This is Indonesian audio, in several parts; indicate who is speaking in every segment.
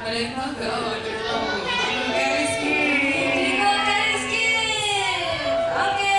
Speaker 1: Ada yang tahu nggak? Oh, ada yang tahu. Rizky. Rizky. Oke.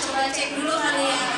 Speaker 2: Coba cek dulu kali ya.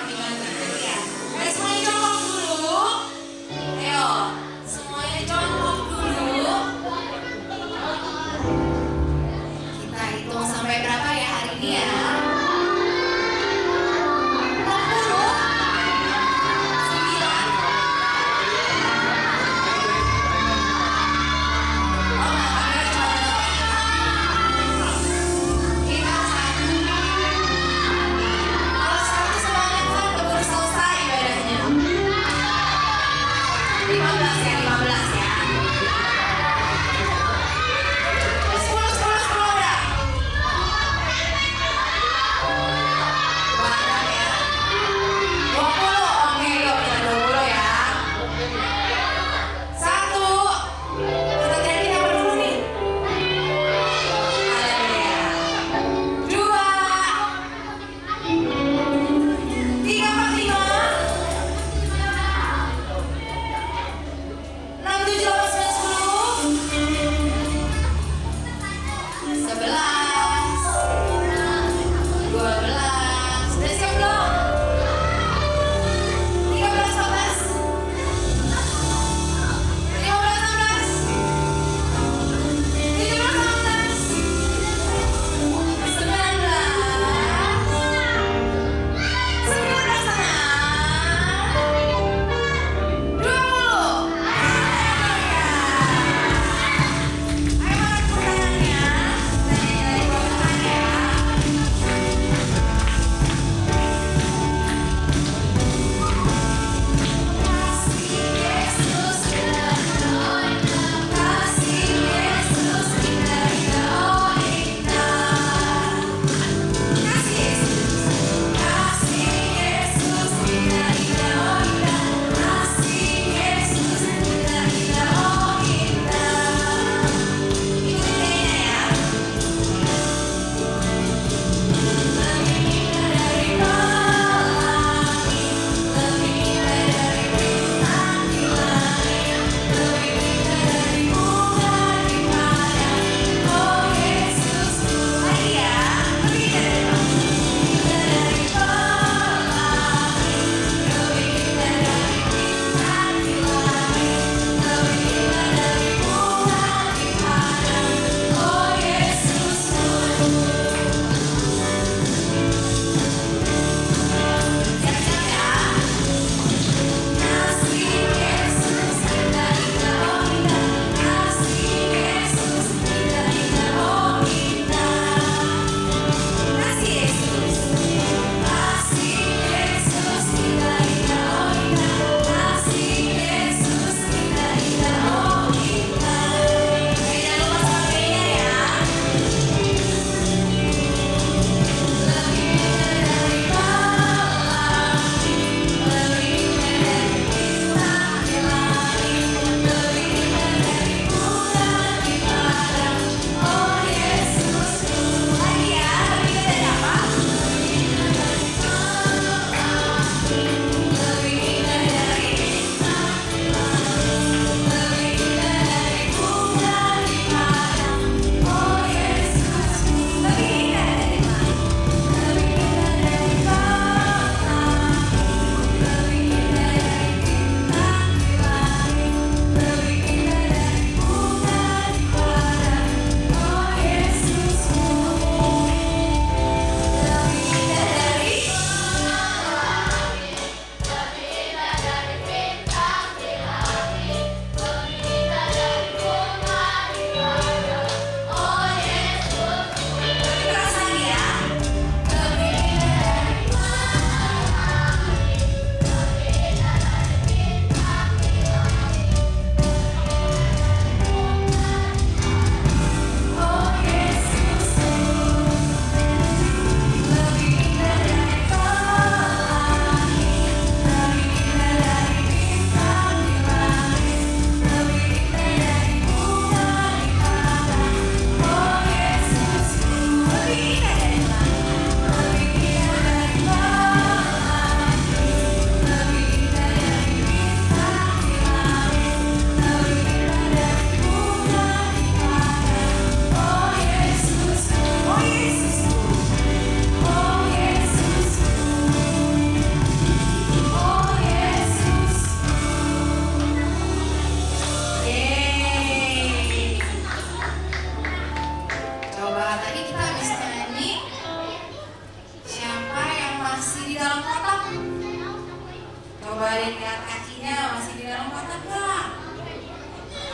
Speaker 1: Coba lihat kakinya masih di dalam kotak nggak?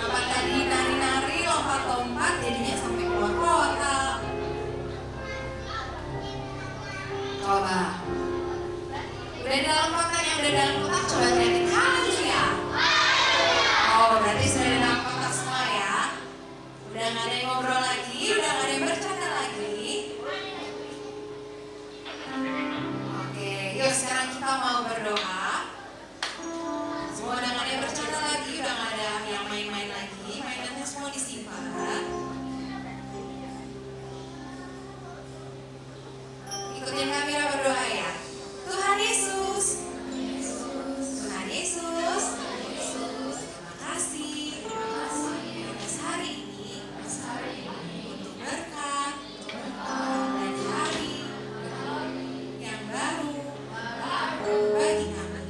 Speaker 1: Apa tadi nari-nari, lompat-lompat jadinya sampai keluar kotak? Coba. Udah di dalam kotak, yang udah dalam kotak coba teriakin haleluya. Oh, berarti sudah di dalam kotak semua ya. Udah nggak ada yang ngobrol lagi, udah nggak ada yang bercanda lagi. Oke, yuk sekarang kita mau berdoa. Semua udah nggak ada yang bercanda lagi, udah nggak ada yang main-main lagi. Mainannya semua disimpan. Ikutin Kamila berdoa ya. Tuhan Yesus, Tuhan Yesus, terima kasih atas hari ini untuk berkat dan hari yang baru bagi kami.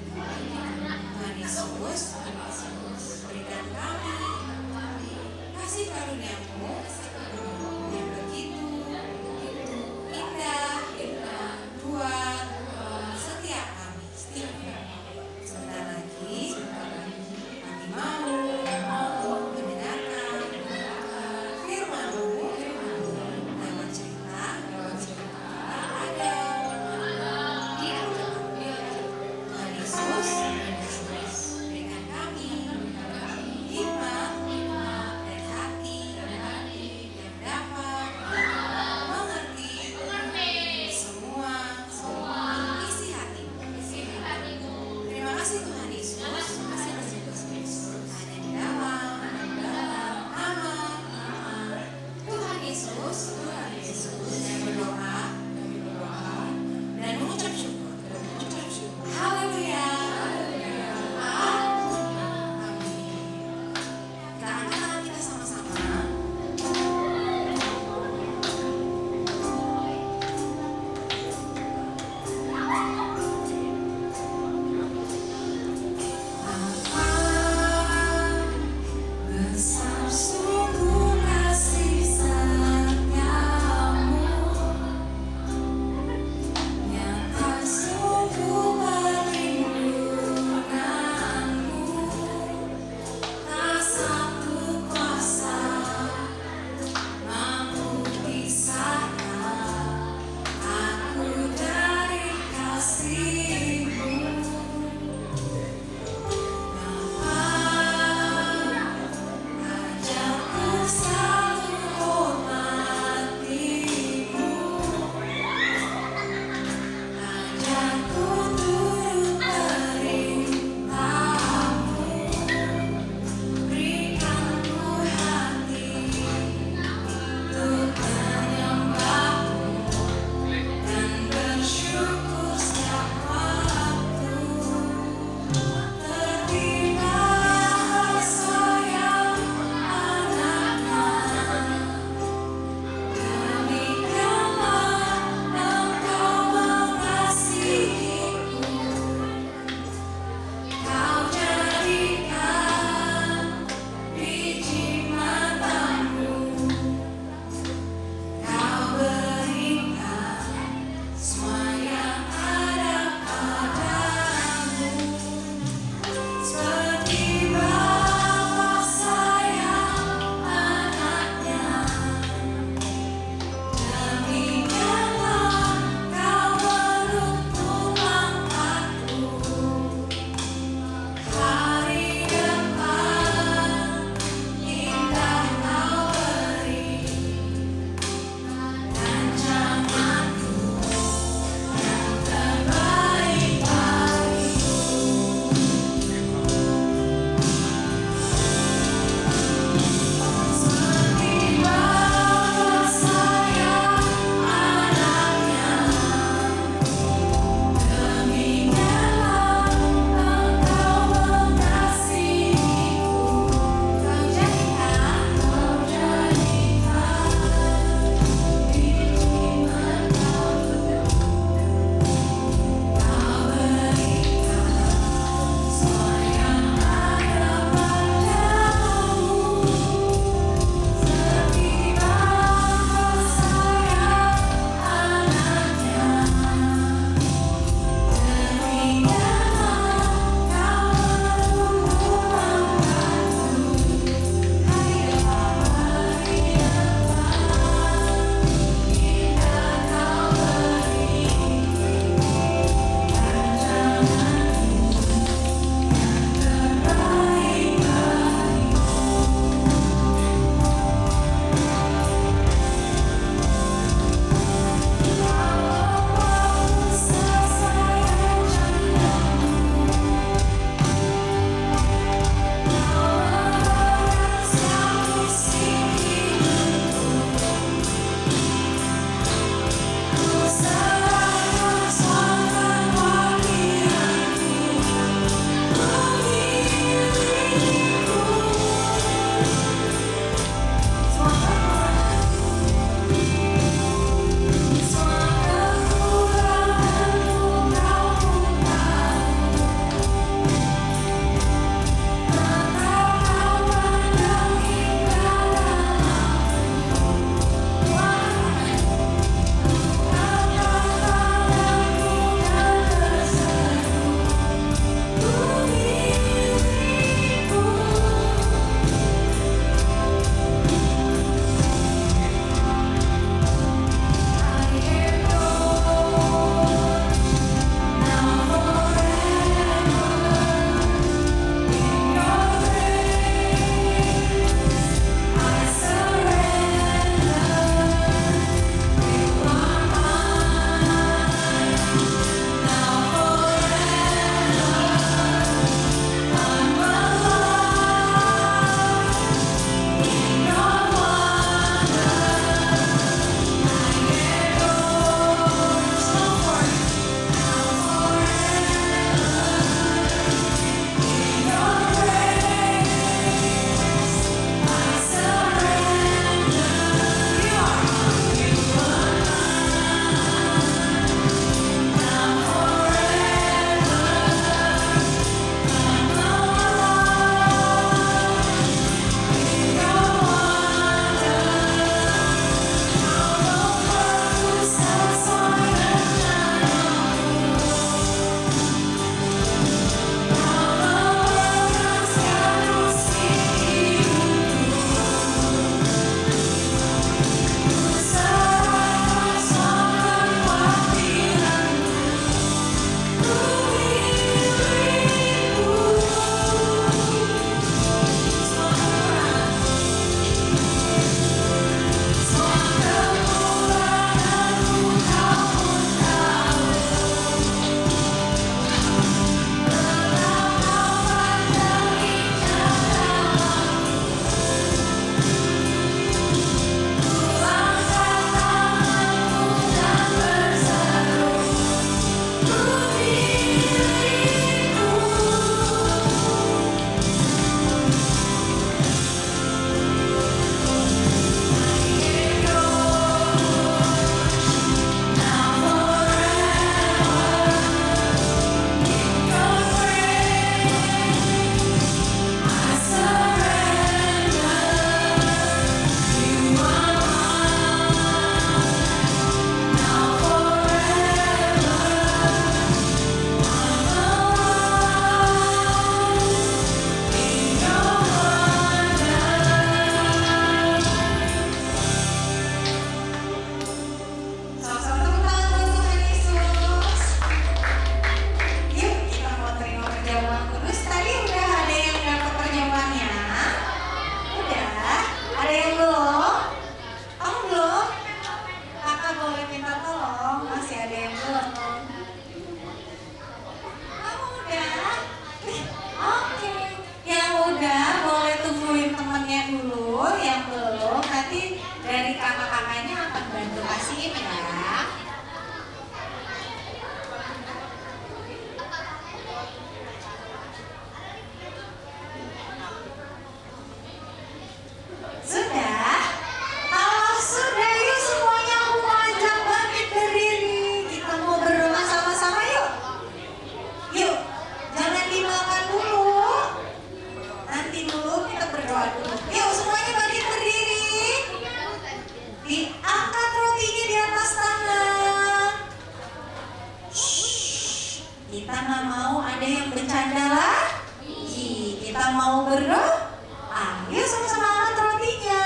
Speaker 1: Kita nggak mau ada yang bercanda lagi. Kita mau berdoa. Ayo sama-sama angkat rotinya.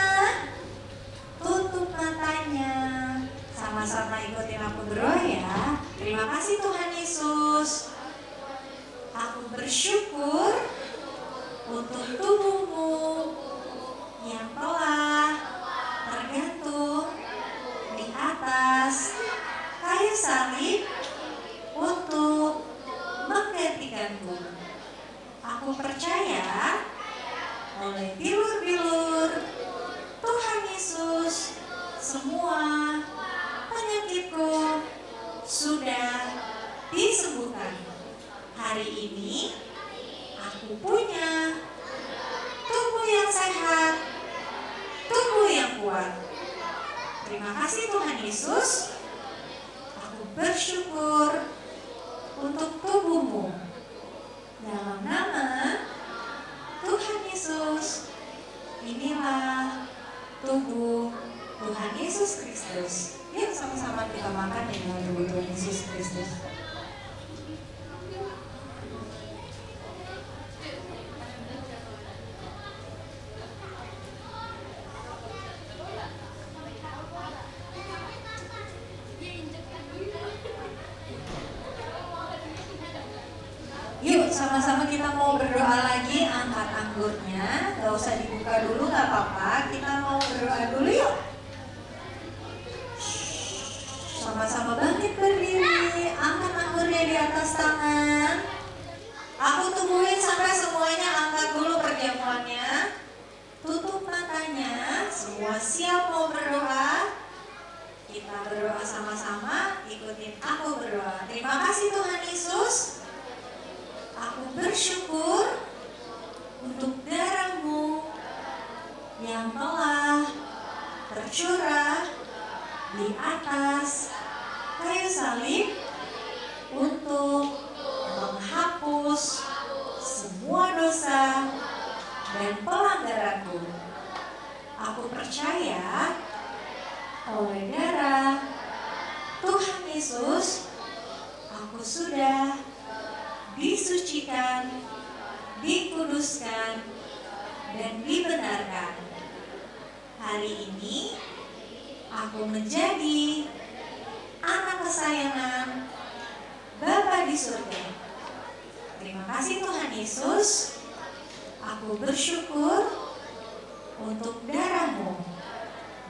Speaker 1: Tutup matanya. Sama-sama ikutin aku berdoa ya. Terima kasih Tuhan Yesus. Aku bersyukur untuk tubuhmu yang telah tergantung di atas kayu salib untuk menggantikanku. Aku percaya oleh bilur-bilur Tuhan Yesus semua penyakitku sudah disembuhkan. Hari ini aku punya tubuh yang sehat, tubuh yang kuat. Terima kasih Tuhan Yesus. Aku bersyukur untuk tubuhmu. Dalam nama Tuhan Yesus, inilah tubuh Tuhan Yesus Kristus. Yuk sama-sama kita makan dengan tubuh Tuhan Yesus Kristus. Yuk sama-sama kita mau berdoa lagi. Angkat anggurnya, gak usah dibuka dulu, gak apa-apa. Kita mau berdoa dulu yuk. Sama-sama bangkit berdiri. Angkat anggurnya di atas tangan. Aku tungguin sampai semuanya angkat dulu perjamuannya. Tutup matanya. Semua siap mau berdoa. Kita berdoa sama-sama. Ikutin aku berdoa. Terima kasih Tuhan Yesus. Aku bersyukur untuk darah-Mu yang telah tercurah di atas kayu salib untuk menghapus semua dosa dan pelanggaranku. Aku percaya oleh darah Tuhan Yesus, aku sudah disucikan, dikuduskan, dan dibenarkan. Hari ini aku menjadi anak kesayangan Bapa di surga. Terima kasih Tuhan Yesus. Aku bersyukur untuk darah-Mu.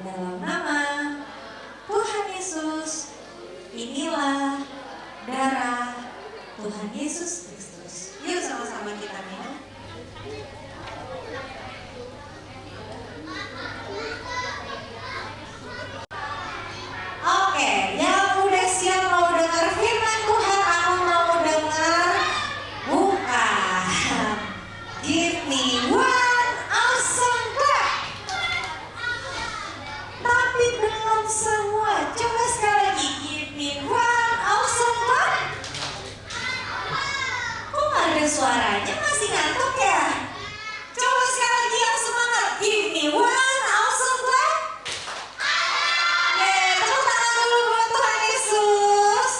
Speaker 1: Dalam nama Tuhan Yesus, inilah darah Tuhan Yesus Kristus. Yuk sama-sama kita minum. Oke, yang udah siap mau dengar firman Tuhan, aku mau dengar bukan. Give me one awesome clap. Tapi belum semua. Coba sekali lagi, give me one awesome clap. Kok gak ada suaranya, masih ngantuk ya? Coba sekali lagi yang semangat, give me one awesome clap. Tepuk tangan dulu buat Tuhan Yesus.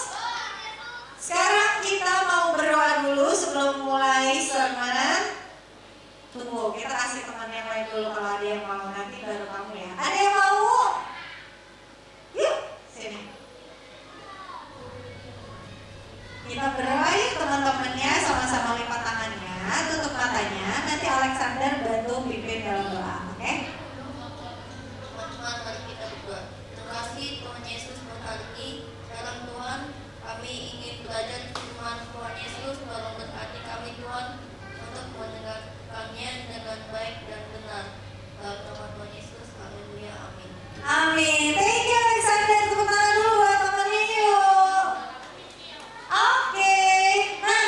Speaker 1: Sekarang kita mau berdoa dulu sebelum mulai sermon. Tunggu, kita kasih teman yang lain dulu, kalau ada yang mau, nanti baru kamu ya. Ada yang mau? Yuk, sini. Kita berdoa yuk teman-temannya, sama-sama lipat tangannya, tutup matanya. Nanti Alexander bantu pimpin dalam doa, oke?
Speaker 2: Teman-teman, mari kita berdoa. Terima kasih Tuhan Yesus buat hari ini. Sekarang Tuhan, kami ingin belajar firman Tuhan Yesus, tolong berkati kami Tuhan untuk mendengarkannya dengan baik dan benar. Dalam nama Tuhan Yesus, haleluya, amin.
Speaker 1: Amin. Thank you Alexander, tepuk tangan dulu buat temennya yuk. Oke, nah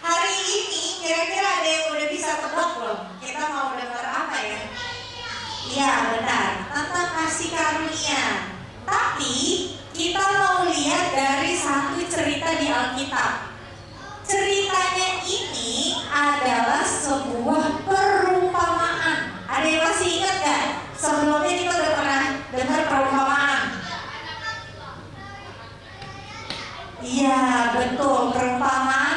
Speaker 1: hari ini kira-kira ada yang udah bisa tebak belum? Kita mau dengar apa ya? Iya benar, tentang kasih karunia. Tapi kita mau lihat dari satu cerita di Alkitab. Ceritanya ini adalah sebuah perumpamaan. Ada yang masih ingat gak? Sebelumnya kita udah pernah dengar perumpamaan. Iya betul, perumpamaan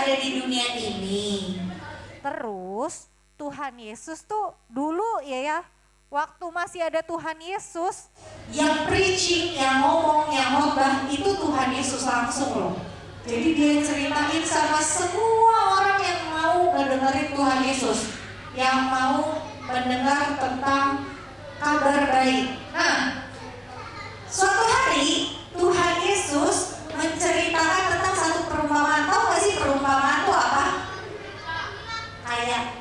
Speaker 1: ada di dunia ini.
Speaker 3: Terus Tuhan Yesus tuh dulu ya, waktu masih ada Tuhan Yesus,
Speaker 1: Yang preaching, yang ngomong, yang khotbah itu Tuhan Yesus langsung loh. Jadi dia ceritain sama semua orang yang mau ngedengerin Tuhan Yesus, yang mau mendengar tentang kabar baik. Nah, suatu hari Tuhan Yesus menceritakan tentang satu perumpamaan. Tahu gak sih perumpamaan itu apa?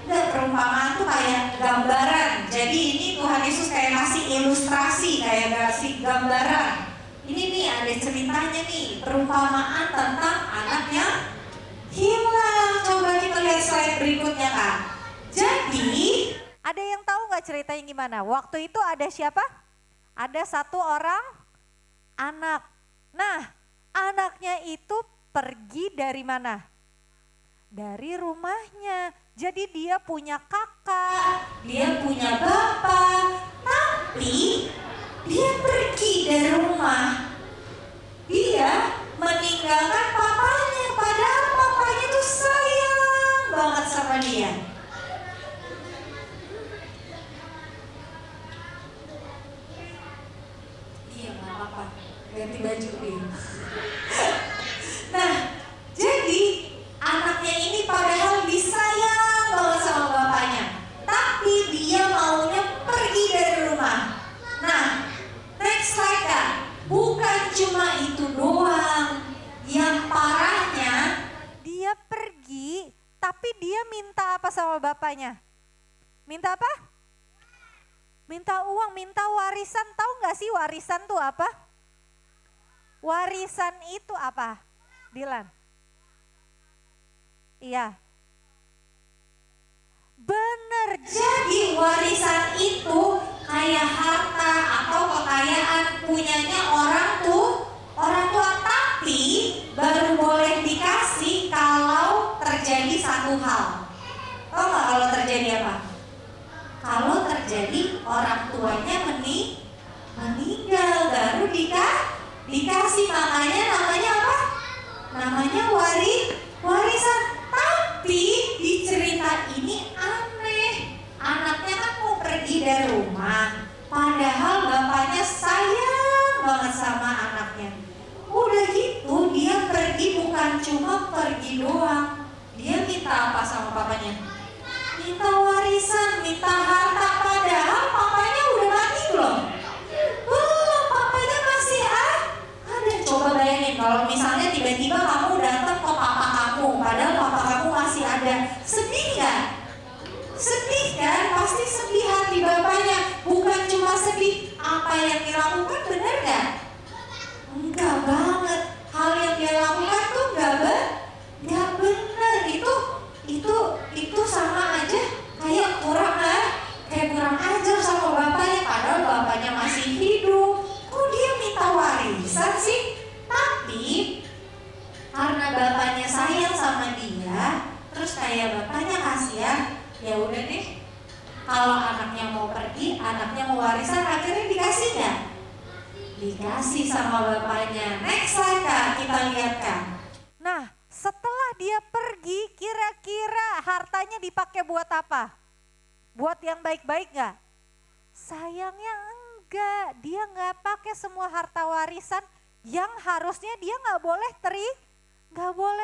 Speaker 1: Perumpamaan tuh kayak gambaran. Jadi ini Tuhan Yesus kayak ngasih ilustrasi, kayak ngasih gambaran. Ini nih ada ceritanya nih, perumpamaan tentang anak yang hilang. Coba kita lihat slide berikutnya Kak. Jadi
Speaker 3: ada yang tahu nggak ceritanya gimana? Waktu itu ada siapa? Ada satu orang anak. Nah, anaknya itu pergi dari mana? Dari rumahnya. Jadi dia punya kakak,
Speaker 1: dia punya bapak, tapi dia pergi dari rumah. Dia meninggalkan papanya, padahal papanya itu sayang banget sama dia. Iya, nggak apa-apa, ganti baju dia. Nah, jadi anaknya ini padahal disayang banget sama bapaknya, tapi dia maunya pergi dari rumah. Nah, next slide Kak. Bukan cuma itu doang. Yang parahnya,
Speaker 3: dia pergi, tapi dia minta apa sama bapaknya? Minta apa? Minta uang, minta warisan. Tahu nggak sih warisan tuh apa? Warisan itu apa, Dilan? Iya. Bener.
Speaker 1: jadi warisan itu kayak harta atau kekayaan punyanya orang tua, tapi baru boleh dikasih kalau terjadi satu hal. Tahu nggak kalau terjadi apa? Kalau terjadi orang tuanya meninggal baru dikasih, makanya namanya apa? Namanya warisan. Tapi di cerita ini aneh. Anaknya kan mau pergi dari rumah, padahal bapaknya sayang banget sama anaknya. Udah gitu dia pergi bukan cuma pergi doang. Dia minta apa sama papanya? Minta warisan, minta harta, padahal papanya udah mati belum? Belum, papanya masih ada. Coba bayangin kalau misalnya tiba-tiba kamu datang ke papa kamu, padahal papa kamu masih ada. Sedih gak? Sedih kan? Pasti sedih hati bapaknya. Bukan cuma sedih, apa yang dilakukan benar gak? Enggak banget. Hal yang dia lakukan tuh gak benar. Itu sama aja kayak kurang ajar sama bapaknya, padahal bapaknya masih hidup. Kok dia minta warisan sih? Tapi karena bapaknya sayang sama dia, terus kayak bapaknya kasihan, ya udah deh. Kalau anaknya mau pergi, anaknya mau warisan, akhirnya dikasih nggak? Dikasih sama bapaknya. Next slide Kak, kita lihat Kak.
Speaker 3: Nah, setelah dia pergi, kira-kira hartanya dipakai buat apa? Buat yang baik-baik gak? Sayangnya enggak, dia gak pakai semua harta warisan yang harusnya dia gak boleh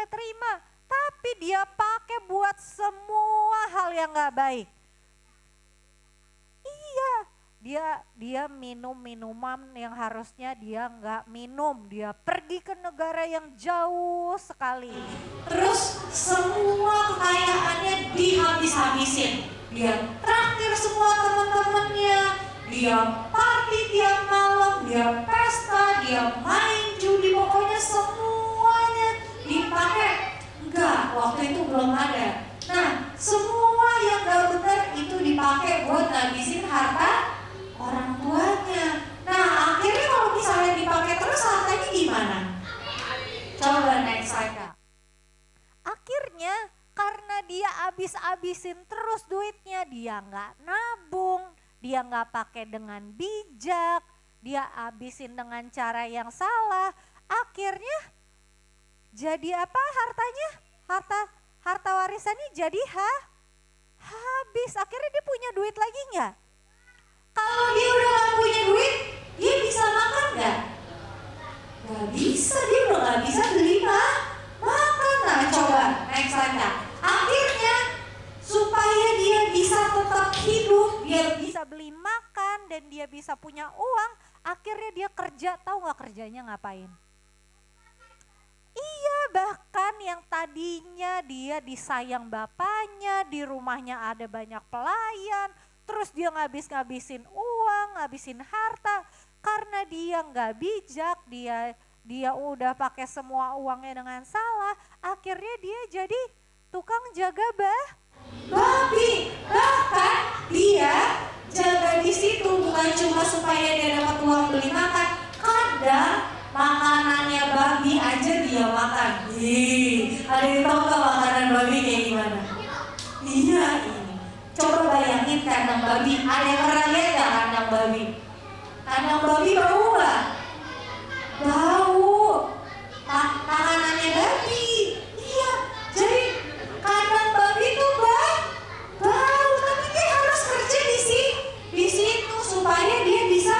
Speaker 3: terima. Tapi dia pakai buat semua hal yang gak baik. Iya, dia minum minuman yang harusnya dia nggak minum. Dia pergi ke negara yang jauh sekali.
Speaker 1: Terus semua kekayaannya dihabis-habisin. Dia traktir semua teman-temannya, dia party tiap malam, dia pesta, dia main judi, pokoknya semuanya dipakai. Enggak, waktu itu belum ada. Nah, semua yang gak benar itu dipakai buat ngabisin harta orang tuanya. Nah, akhirnya kalau misalnya dipakai terus hartanya gimana? Coba next slide Kak.
Speaker 3: Akhirnya karena dia habis-habisin terus duitnya, dia nggak nabung, dia nggak pakai dengan bijak, dia habisin dengan cara yang salah. Akhirnya jadi apa hartanya? harta harta warisannya jadi habis. Akhirnya dia punya duit lagi nggak?
Speaker 1: Kalau dia udah gak punya duit, dia bisa makan nggak? Gak bisa, dia udah gak bisa beli makan. Nah coba next slide Kak. Akhirnya supaya dia bisa tetap hidup, dia
Speaker 3: Bisa beli makan dan dia bisa punya uang, akhirnya dia kerja. Tahu nggak kerjanya ngapain? Iya, bahkan yang tadinya dia disayang bapaknya, di rumahnya ada banyak pelayan, terus dia ngabisin uang, ngabisin harta, karena dia nggak bijak, dia udah pakai semua uangnya dengan salah, akhirnya dia jadi tukang jaga
Speaker 1: babi. Bahkan dia jaga di situ bukan cuma supaya dia dapat uang beli makan, kadang makanannya babi aja dia makan. Ada yang tahu gak makanan babi kayak gimana? Iya ini. Coba bayangin kandang babi. Ada yang pernah lihat gak kandang babi? Kandang babi bau gak? Bau. Makanannya babi. Iya. Jadi kandang babi tuh bau. Tapi dia harus kerja di situ supaya dia bisa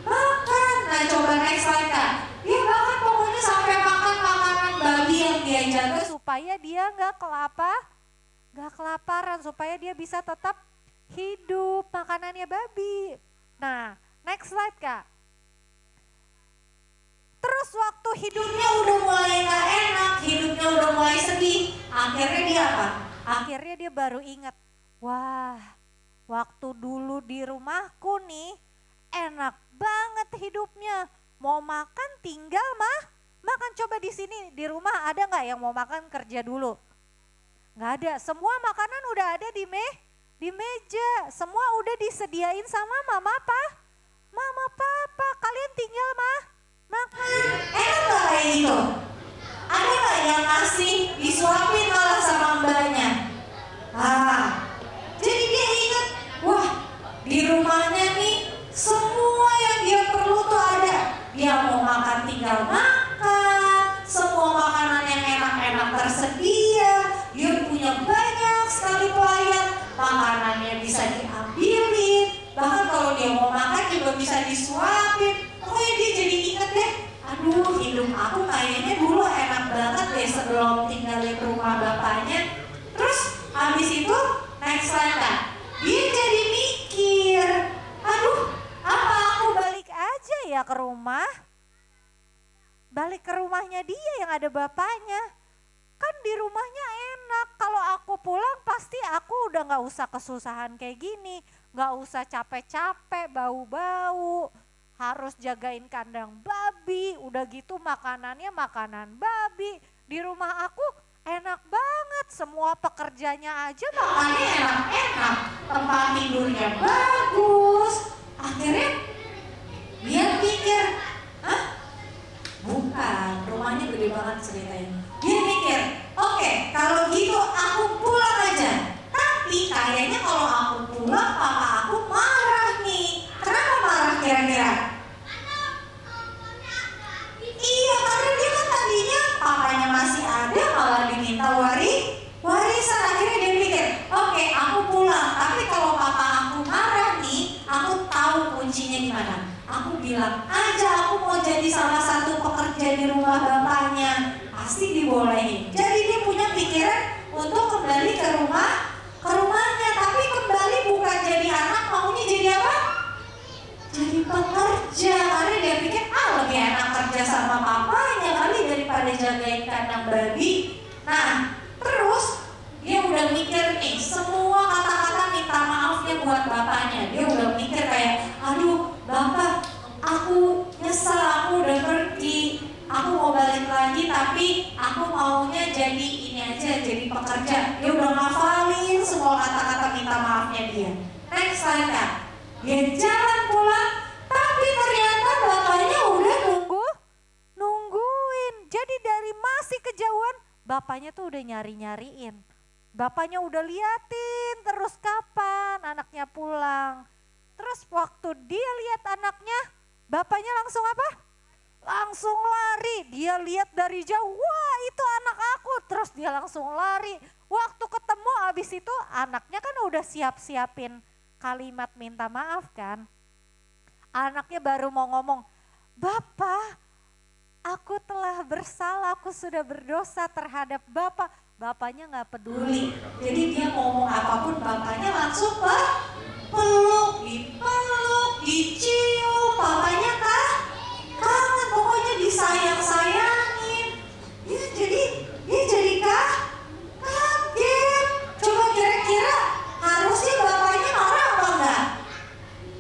Speaker 1: makan. Nah coba next slide Kak. Dia bahkan pokoknya sampai makan makanan babi yang dia jaga
Speaker 3: supaya dia nggak kelaparan, supaya dia bisa tetap hidup, makanannya babi. Nah, next slide Kak. Terus waktu hidupnya
Speaker 1: udah mulai gak enak, hidupnya udah mulai sedih. Akhirnya dia apa?
Speaker 3: Akhirnya dia baru ingat, wah waktu dulu di rumahku nih enak banget hidupnya. Mau makan tinggal makan. Coba di sini di rumah ada nggak yang mau makan kerja dulu? Nggak ada. Semua makanan udah ada di meja. Semua udah disediain sama mama papa. Kalian tinggal makan.
Speaker 1: Enak gak kayak gitu? Ada gak yang ngasih disuapin malah sama mbaknya? Jadi dia ingat, wah di rumahnya nih semua yang dia perlu tuh ada. Dia mau makan tinggal makan, semua makanan yang enak-enak tersedia. Dia punya banyak sekali pelayan, makanannya bisa diambilin. Bahkan kalau dia mau makan juga bisa disuapin. Pokoknya dia jadi inget deh, aduh hidup aku kayaknya dulu enak banget deh sebelum tinggal di rumah bapaknya. Terus habis itu next slide Kak. Dia jadi mikir, aduh apa aku
Speaker 3: Balik aja ya ke rumah. Balik ke rumahnya dia yang ada bapaknya. Kan di rumahnya enak. Kalau aku pulang pasti aku udah gak usah kesusahan kayak gini. Gak usah capek-capek, bau-bau. Harus jagain kandang babi. Udah gitu makanannya makanan babi. Di rumah aku enak banget. Semua pekerjanya aja
Speaker 1: makannya enak-enak, tempat tidurnya bagus. Akhirnya dia pikir, bukan, rumahnya gede banget ceritanya. Dia mikir, oke, kalau gitu aku pulang aja. Tapi kayaknya kalau aku pulang papa aku marah nih. Kenapa marah kira-kira? Iya, karena dia kan tadinya papanya masih ada malah diminta warisan. Akhirnya dia pikir, oke, aku pulang. Tapi kalau papa aku marah nih, aku tahu kuncinya di mana. Aku bilang aja aku mau jadi salah satu pekerja di rumah bapaknya, pasti dibolehin. Jadi dia punya pikiran untuk kembali ke rumahnya, tapi kembali bukan jadi anak, maunya jadi apa? Jadi pekerja. Karena dia pikir lebih enak kerja sama papanya kali daripada jagain kandang babi. Nah terus dia udah mikir nih semua kata-kata minta maafnya buat bapaknya. Dia udah mikir kayak, aduh bapak, aku nyesel, aku udah pergi, aku mau balik lagi tapi aku maunya jadi ini aja, jadi pekerja. Dia udah ngafalin semua kata-kata minta maafnya dia. Next slide Kak. Dia jalan pulang, tapi ternyata bapaknya udah
Speaker 3: nungguin. Jadi dari masih kejauhan, bapaknya tuh udah nyari-nyariin. Bapaknya udah liatin terus kapan anaknya pulang. Terus waktu dia lihat anaknya, bapaknya langsung apa? langsung lari. Dia lihat dari jauh, wah itu anak aku. Terus dia langsung lari. Waktu ketemu abis itu anaknya kan udah siap-siapin kalimat minta maaf kan. Anaknya baru mau ngomong, Bapak, aku telah bersalah, aku sudah berdosa terhadap Bapak. Bapaknya gak peduli. Jadi dia ngomong apapun bapaknya langsung peluk, dipeluk, dicium. Bapaknya kangen, pokoknya disayang-sayangin. Dia jadi kaget. Coba kira-kira harusnya bapaknya marah apa enggak?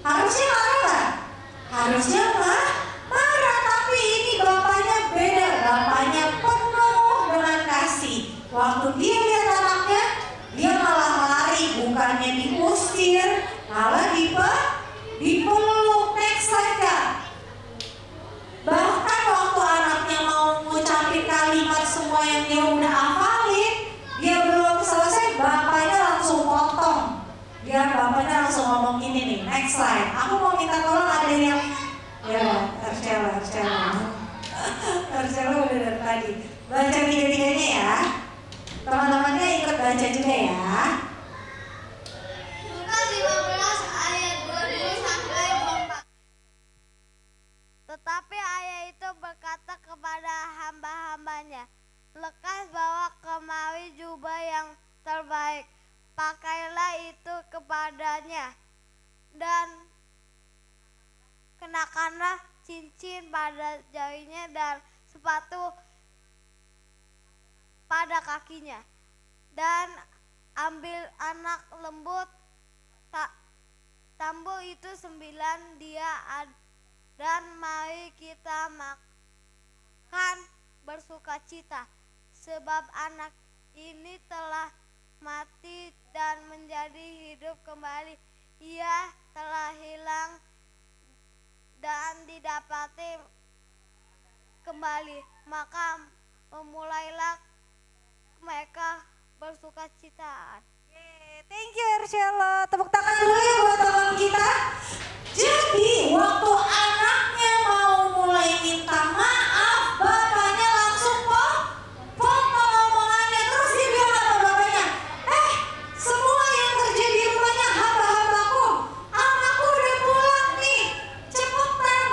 Speaker 3: Harusnya marah enggak? Harusnya marah, tapi ini bapaknya beda. Bapaknya penuh dengan kasih. Waktu dia lihat anaknya, dia malah lari, bukannya diusir, malah dipeluk. Next slide Kak. Bahkan waktu anaknya mau ngucapin kalimat semua yang dia udah hafalin, dia belum selesai, bapaknya langsung potong. Bapaknya langsung ngomong gini nih, next slide. Aku mau minta tolong ada yang, ya Arcella udah dari tadi. Baca tiga-tiganya ya. Teman-temannya ikut baca juga ya.
Speaker 2: Lukas 15 ayat 20 sampai 24. Tetapi ayah itu berkata kepada hamba-hambanya, lekas bawa kemari jubah yang terbaik, pakailah itu kepadanya, dan kenakanlah cincin pada jarinya dan sepatu pada kakinya, dan ambil anak lembut tambu itu 9 dia dan mari kita makan bersukacita, sebab anak ini telah mati dan menjadi hidup kembali, ia telah hilang dan didapati kembali. Maka memulailah mereka bersukacita.
Speaker 3: Thank you Arcella. Tepuk tangan dulu ya buat teman kita. Jadi waktu anaknya mau mulai minta maaf, bapaknya langsung potong omongannya. Terus dia bilang sama bapaknya, semua yang terjadi di rumahnya hamba-hambaku, anakku udah pulang nih, cepetan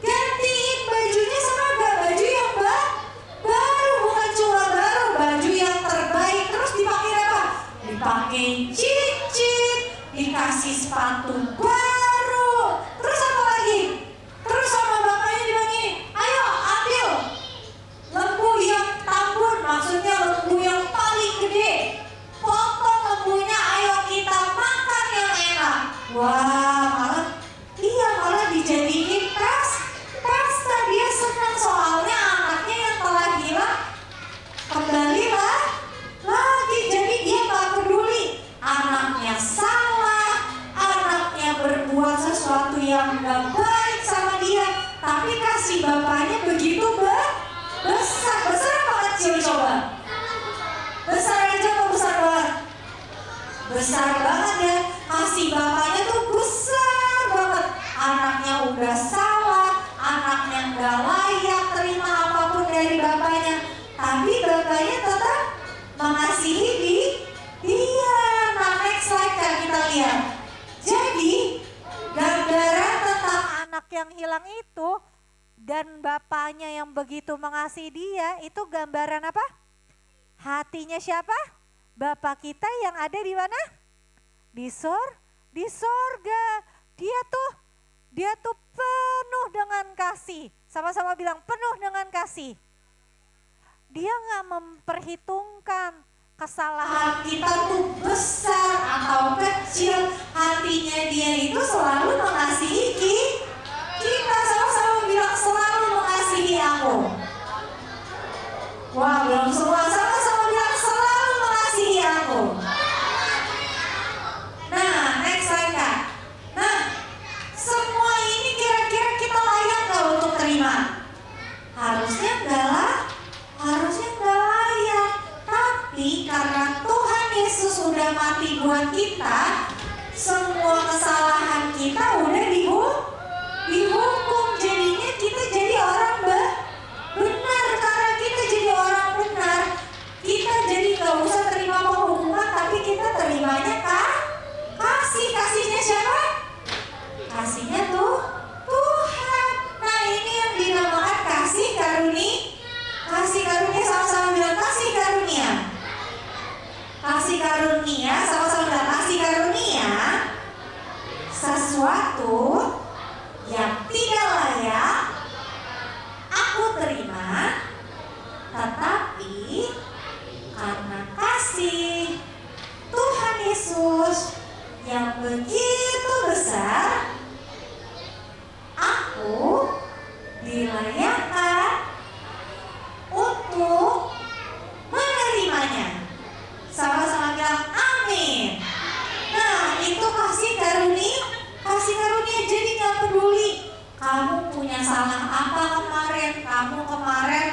Speaker 3: gantiin bajunya sama baju yang baru, bukan cuma baru, baju yang terbaik. Terus dipakai apa? Dipakai cincin, dikasih sepatu baru. Terus apa lagi? Terus sama bapaknya dibilang gini, ayo ambil lembu yang tambun, maksudnya lembu yang paling gede. Potong lembunya, ayo kita makan yang enak. Wah, malah dijadiin pesta. Dia senang soalnya anaknya yang telah hilang kembali lagi. Jadi dia gak peduli anaknya salah, anaknya berbuat sesuatu yang gak baik sama dia, tapi kasih bapaknya begitu besar apa kecil coba? Besar aja atau besar banget? Besar banget ya, kasih bapaknya tuh besar banget. Anaknya udah salah, anaknya gak layak terima apapun dari bapaknya, tapi bapaknya tetap mengasihi dia. Nah next slide kan kita lihat. Jadi gambaran tentang anak yang hilang itu dan bapaknya yang begitu mengasihi dia, itu gambaran apa? Hatinya siapa? Bapak kita yang ada di mana? Di sorga. Dia tuh penuh dengan kasih. Sama-sama bilang penuh dengan kasih. Dia gak memperhitungkan kesalahan kita tuh besar atau kecil. Hatinya dia itu selalu mengasihi kita. Sama-sama bilang selalu mengasihi aku. Wah, belum semua. Sama-sama bilang selalu mengasihi aku. Nah, next slide Kak. Nah, semua ini kira-kira kita layak gak untuk terima? Harusnya enggak layak. Tapi karena Tuhan Yesus udah mati buat kita, semua kesalahan kita udah dihukum. Jadinya kita jadi orang
Speaker 1: kamu punya salah apa kemarin, kamu kemarin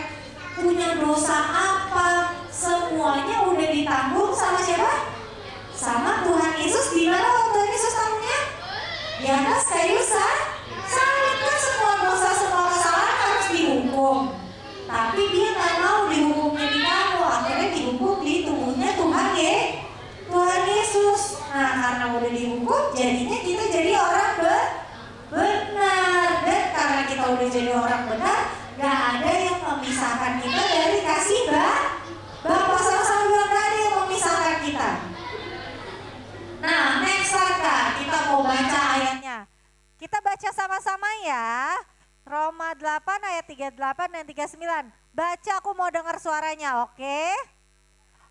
Speaker 1: punya dosa apa, semuanya udah ditanggung sama siapa? Sama Tuhan Yesus. Di mana Tuhan Yesus tanggungnya? Di atas kayu salib. Kan semua dosa, semua kesalahan harus dihukum. Tapi dia nggak mau dihukumnya di kamu, akhirnya dihukum di tubuhnya Tuhan Yesus. Nah, karena udah dihukum, jadinya kita jadi orang benar. Dan karena kita udah jadi orang benar, gak ada yang memisahkan kita dari kasih Bapa. Sama-sama bilang gak ada yang memisahkan kita. Nah, next slide Kak, kita mau baca ayatnya.
Speaker 3: Kita baca sama-sama ya. Roma 8 ayat 38 dan 39. Baca, aku mau dengar suaranya, oke?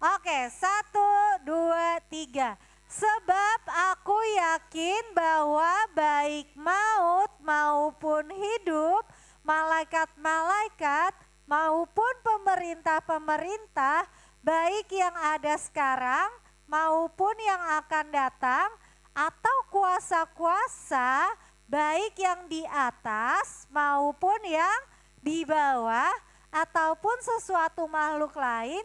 Speaker 3: Oke, 1, 2, 3. Sebab aku yakin bahwa baik maut maupun hidup, malaikat-malaikat maupun pemerintah-pemerintah, baik yang ada sekarang maupun yang akan datang, atau kuasa-kuasa, baik yang di atas maupun yang di bawah, ataupun sesuatu makhluk lain,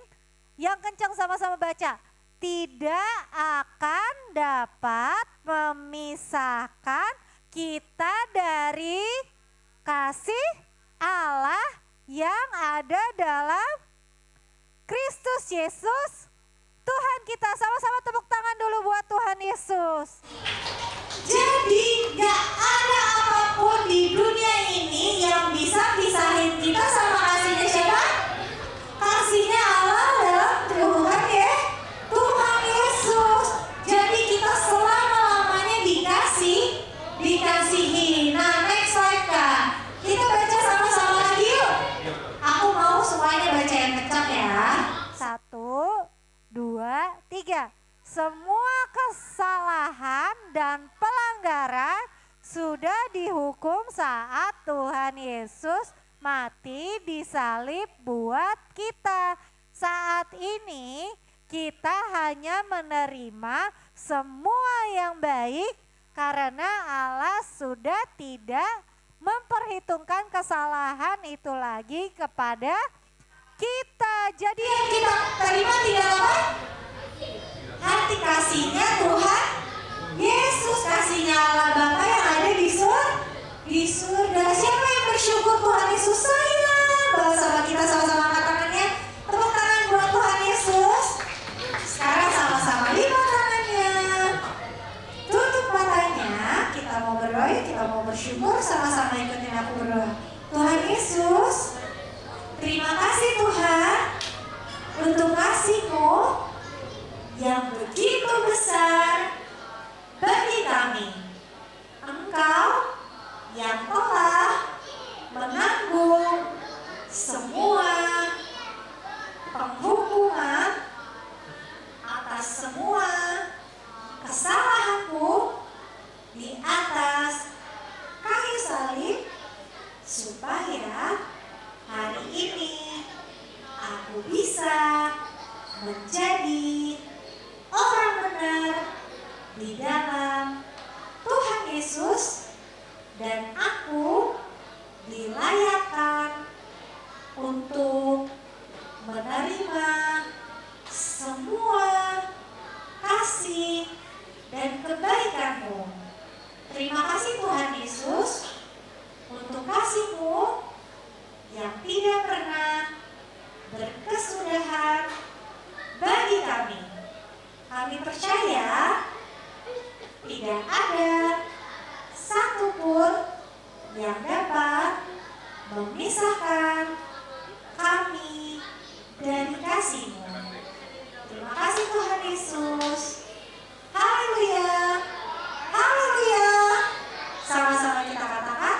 Speaker 3: yang kencang sama-sama baca, tidak akan dapat memisahkan kita dari kasih Allah yang ada dalam Kristus Yesus Tuhan kita. Sama-sama tepuk tangan dulu buat Tuhan Yesus.
Speaker 1: Jadi gak ada apapun di dunia ini yang bisa pisahin kita sama kasihnya siapa? Kasihnya Allah dalam Tuhan Tuhan Yesus. Jadi kita selama-lamanya dikasihi. Nah, next slide Kak. Kita baca sama-sama lagi yuk. Aku mau semuanya baca yang kencang ya.
Speaker 3: 1, 2, 3. Semua kesalahan dan pelanggaran sudah dihukum saat Tuhan Yesus mati di salib buat kita. Saat ini kita hanya menerima semua yang baik karena Allah sudah tidak memperhitungkan kesalahan itu lagi kepada kita. Jadi
Speaker 1: Yang kita terima tidak apa? Hati kasihnya Tuhan Yesus, kasihnya Allah Bapa yang ada di surga. Siapa yang bersyukur Tuhan Yesus sayang? Bersama kita sama-sama angkat tangannya. Tepuk tangan buat Tuhan Yesus. Sekarang sama-sama lipat tangannya. Tutup matanya. Kita mau berdoa, kita mau bersyukur. Sama-sama ikutin aku berdoa. Tuhan Yesus, terima kasih Tuhan untuk kasih-Mu yang begitu besar bagi kami. Engkau yang telah menanggung semua penghukuman atas semua kesalahanku di atas kayu salib, supaya hari ini aku bisa menjadi orang benar di dalam Tuhan Yesus, dan aku dilayakkan untuk menerima semua kasih dan kebaikan-Mu. Terima kasih Tuhan Yesus untuk kasih-Mu yang tidak pernah berkesudahan bagi kami. Kami percaya tidak ada satupun yang dapat memisahkan kami dari kasih-Mu. Terima kasih Tuhan Yesus. Haleluya. Haleluya. Sama-sama kita katakan,